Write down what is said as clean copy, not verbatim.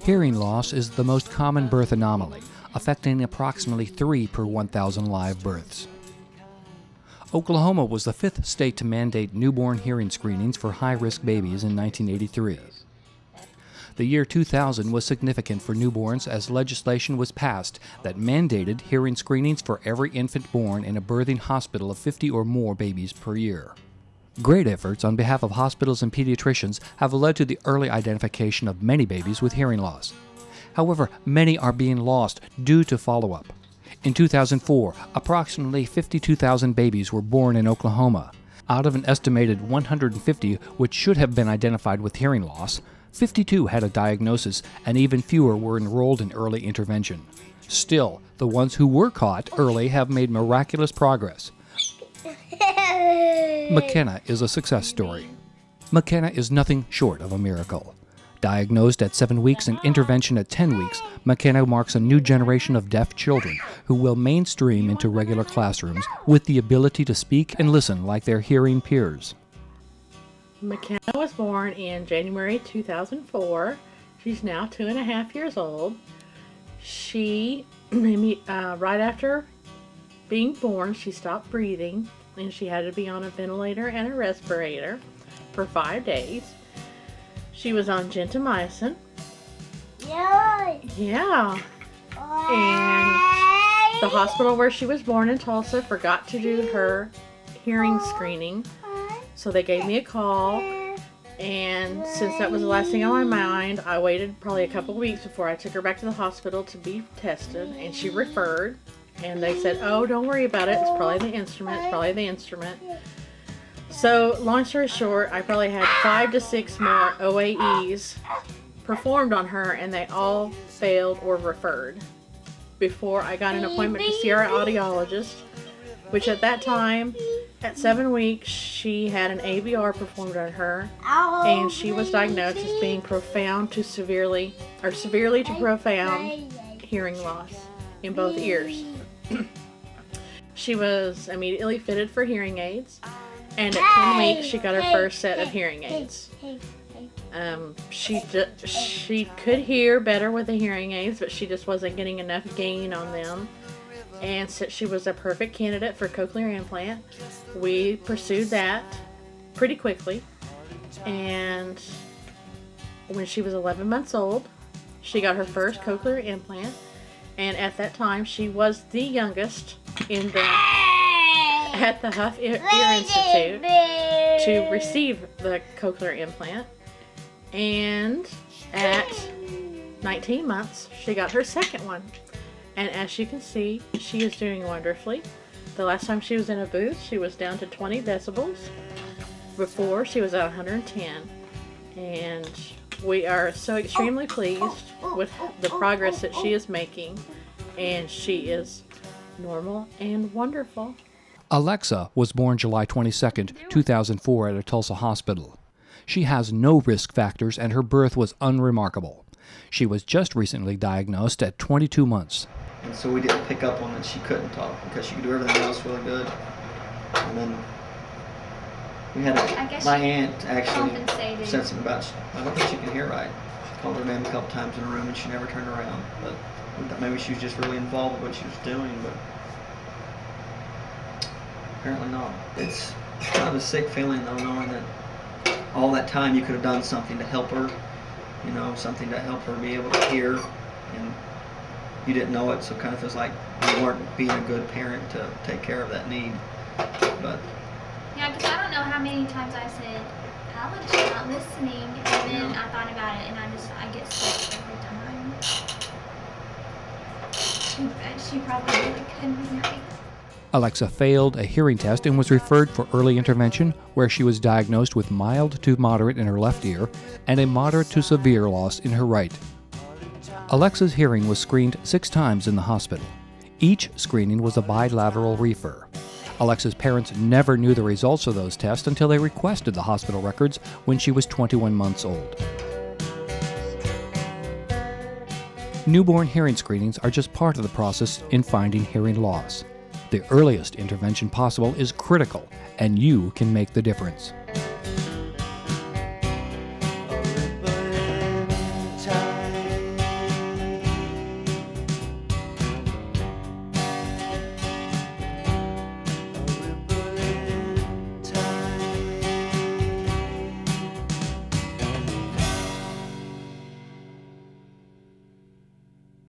Hearing loss is the most common birth anomaly, affecting approximately 3 per 1,000 live births. Oklahoma was the 5th state to mandate newborn hearing screenings for high-risk babies in 1983. The year 2000 was significant for newborns as legislation was passed that mandated hearing screenings for every infant born in a birthing hospital of 50 or more babies per year. Great efforts on behalf of hospitals and pediatricians have led to the early identification of many babies with hearing loss. However, many are being lost due to follow-up. In 2004, approximately 52,000 babies were born in Oklahoma. Out of an estimated 150 which should have been identified with hearing loss, 52 had a diagnosis, and even fewer were enrolled in early intervention. Still, the ones who were caught early have made miraculous progress. McKenna is a success story. McKenna is nothing short of a miracle. Diagnosed at 7 weeks and intervention at 10 weeks, McKenna marks a new generation of deaf children who will mainstream into regular classrooms with the ability to speak and listen like their hearing peers. McKenna was born in January 2004. She's now 2.5 years old. She, right after being born, she stopped breathing and she had to be on a ventilator and a respirator for 5 days. She was on gentamicin. Yeah. And the hospital where she was born in Tulsa forgot to do her hearing screening. So they gave me a call, and since that was the last thing on my mind, I waited probably a couple weeks before I took her back to the hospital to be tested, and she referred, and they said, oh, don't worry about it, it's probably the instrument, So, long story short, I probably had 5 to 6 more OAEs performed on her, and they all failed or referred before I got an appointment to see our audiologist, which at that time, at 7 weeks, she had an ABR performed on her, and she was diagnosed as being profound to severely to profound hearing loss in both ears. She was immediately fitted for hearing aids, and at 10 weeks, she got her first set of hearing aids. She could hear better with the hearing aids, but she just wasn't getting enough gain on them. And since she was a perfect candidate for cochlear implant, we pursued that pretty quickly. And when she was 11 months old, she got her first cochlear implant. And at that time, she was the youngest at the Huff Ear Institute to receive the cochlear implant. And at 19 months, she got her second one. And as you can see, she is doing wonderfully. The last time she was in a booth, she was down to 20 decibels. Before, she was at 110. And we are so extremely pleased with the progress that she is making. And she is normal and wonderful. Alexa was born July 22, 2004 at a Tulsa hospital. She has no risk factors and her birth was unremarkable. She was just recently diagnosed at 22 months. And so we didn't pick up on that she couldn't talk because she could do everything else really good. And then we had my aunt actually said something about, I don't think she can hear right. She called her name a couple times in the room and she never turned around. But we thought maybe she was just really involved with what she was doing, but apparently not. It's kind of a sick feeling though, knowing that all that time you could have done something to help her, you know, something to help her be able to hear, and you didn't know it, so it kind of feels like you weren't being a good parent to take care of that need. But yeah, because I don't know how many times I said, Alex, you're not listening, and then I thought about it, and I get sick every time. She probably really couldn't hear me. Alexa failed a hearing test and was referred for early intervention, where she was diagnosed with mild to moderate in her left ear and a moderate to severe loss in her right. Alexa's hearing was screened 6 times in the hospital. Each screening was a bilateral refer. Alexa's parents never knew the results of those tests until they requested the hospital records when she was 21 months old. Newborn hearing screenings are just part of the process in finding hearing loss. The earliest intervention possible is critical, and you can make the difference.